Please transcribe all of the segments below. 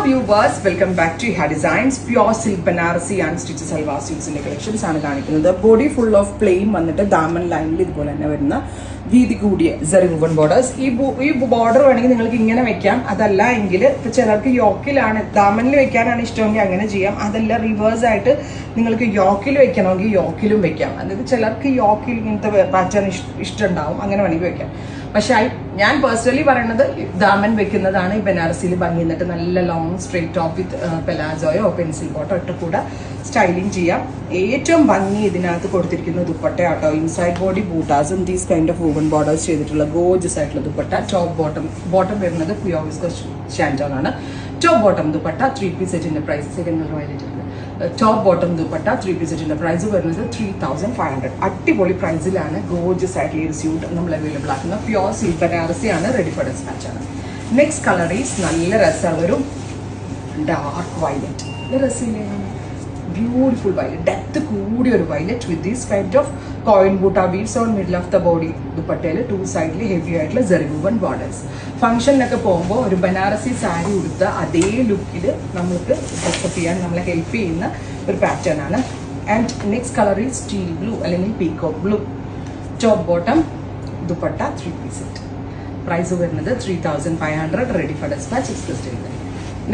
Viewers, welcome back to Iha designs. Pure silk Banarasi and stitch salwar സ്യൂട്ട്സിന്റെ collections ആണ് കാണിക്കുന്നത്. Body full of plane വന്നിട്ട് ദാമൻ ലൈനിൽ ഇതുപോലെ തന്നെ വരുന്ന വീതി കൂടിയ സരി വുവൺ ബോർഡേഴ്സ്. ഈ ബോർഡർ വേണമെങ്കിൽ നിങ്ങൾക്ക് ഇങ്ങനെ വെക്കാം. അതല്ല എങ്കിൽ ഇപ്പൊ ചിലർക്ക് യോക്കിലാണ് ദാമനിൽ വെക്കാനാണ് ഇഷ്ടമെങ്കിൽ അങ്ങനെ ചെയ്യാം. അതല്ല റിവേഴ്സ് ആയിട്ട് നിങ്ങൾക്ക് യോക്കിൽ വെക്കണമെങ്കിൽ യോക്കിലും വെക്കാം. അതായത് ചിലർക്ക് യോക്കിൽ ഇങ്ങനത്തെ പാറ്റേൺ ഇഷ്ടമുണ്ടാവും, അങ്ങനെ വേണമെങ്കിൽ വെക്കാം. പക്ഷെ ഞാൻ പേഴ്സണലി പറയുന്നത് ദാമൻ വെക്കുന്നതാണ് ഈ ബനാറസിയിൽ ഭംഗി. എന്നിട്ട് നല്ല ലോങ് സ്ട്രേറ്റ് ടോപ്പ് വിത്ത് പെലാസോയോ പെൻസിൽ ബോട്ടോ ഇട്ട് കൂടെ സ്റ്റൈലിംഗ് ചെയ്യാം. ഏറ്റവും ഭംഗി ഇതിനകത്ത് കൊടുത്തിരിക്കുന്ന ദുപ്പട്ട ആട്ടോ. ഇൻസൈഡ് ബോഡി ബൂട്ടാസും these kind of woven borders ചെയ്തിട്ടുള്ള ഗോർജസ് ആയിട്ടുള്ള ദുപ്പട്ട. ടോപ്പ് ബോട്ടം വരുന്നത് പ്യോർ വിസ്കോസ് ഷാൻഡോൺ ആണ്. ടോപ്പ് ബോട്ടം ദുപ്പട്ട 3 പീസ് സെറ്റിന്റെ price second violet. Top bottom dupatta 3 piece സെറ്റിന്റെ പ്രൈസ് വരുന്നത് 3500. അടിപൊളി പ്രൈസിലാണ് ഗോർജസ് ആയിട്ട് ഈ സ്യൂട്ട് നമ്മൾ അവൈലബിൾ ആക്കുന്ന പ്യോർ സിൽക്ക് ബനാറസി ആണ്. റെഡി ഫോർ ഡിസ്പാച്ച് ആണ്. നെക്സ്റ്റ് കളർ ഈസ് നല്ല രസമുള്ള ഒരു ഡാർക്ക് വയലറ്റ്. നല്ല രസമില്ലാണ്, ബ്യൂട്ടിഫുൾ വയലറ്റ്, ഡെപ്ത് കൂടിയ ഒരു violet with these kind of coin buta beads on middle of the body. ദുപ്പട്ടയിൽ 2 സൈഡിൽ ഹെവി ആയിട്ടുള്ള സരി വുവൺ ബോർഡേഴ്സ്. ഫംഗ്ഷനിലൊക്കെ പോകുമ്പോൾ ഒരു ബനാറസി സാരി ഉടുത്ത അതേ ലുക്കിൽ നമുക്ക് ഡ്രസ്സപ്പ് ചെയ്യാൻ നമ്മളെ ഹെൽപ്പ് ചെയ്യുന്ന ഒരു പാറ്റേൺ ആണ്. And next colour is steel blue അല്ലെങ്കിൽ peacock blue. Top bottom dupatta 3 piece set. Price വരുന്നത് 3500. Ready for dispatch express delivery.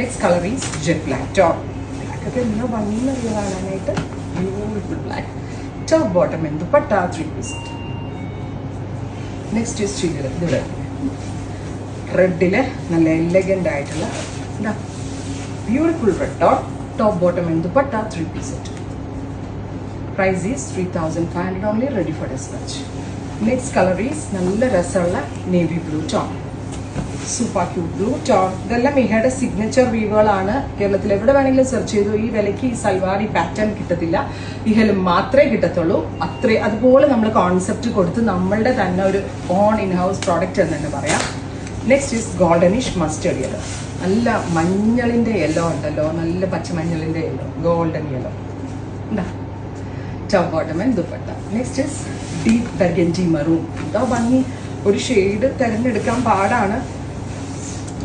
Next colour is jet black. Top black ഒക്കെ എന്നാ ഭംഗിയെന്നറിയോ കാണാനായിട്ട്. Beautiful black. Top bottom and dupatta 3 piece set. Next is steel ഇത് റെഡില് നല്ല elegant ആയിട്ടുള്ള beautiful red top bottom and dupatta 3 piece set. Price is 3500 only. Ready for dispatch. Next colour is നല്ല രസമുള്ള navy blue tone. Super cute blue tone. ഇതെല്ലാം ഇഹയുടെ signature വീവുകളാണ്. കേരളത്തിൽ എവിടെ വേണമെങ്കിലും സെർച്ച് ചെയ്തു ഈ വിലയ്ക്ക് ഈ സൽവാർ ഈ പാറ്റേൺ കിട്ടത്തില്ല. ഇഹയിൽ മാത്രമേ കിട്ടത്തുള്ളൂ. അതുപോലെ നമ്മൾ കോൺസെപ്റ്റ് കൊടുത്ത് നമ്മളുടെ തന്നെ ഒരു ഓൺ ഇൻ ഹൗസ് പ്രോഡക്റ്റ് എന്ന് തന്നെ പറയാം. Next is goldenish mustard yellow. നല്ല മഞ്ഞളിന്റെ യെല്ലോ ഉണ്ടല്ലോ, നല്ല പച്ചമഞ്ഞളിന്റെ യെല്ലോ, ഗോൾഡൻ യെല്ലോ. എന്താ top bottom and dupatta. Next is deep burgundy maroon. എന്താ ഭംഗി, ഒരു ഷെയ്ഡ് തിരഞ്ഞെടുക്കാൻ പാടാണ്.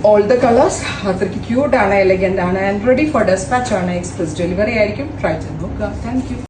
ഓൾ ദ കളേഴ്സ് അത്രയ്ക്ക് ക്യൂട്ട് ആണ്, എലഗന്റ് ആണ്. ആൻഡ് റെഡി ഫോർ ഡിസ്പാച്ച് ആണ്. എക്സ്പ്രസ് ഡെലിവറി ആയിരിക്കും. ട്രൈ ചെയ്ത് നോക്കുക. Thank U.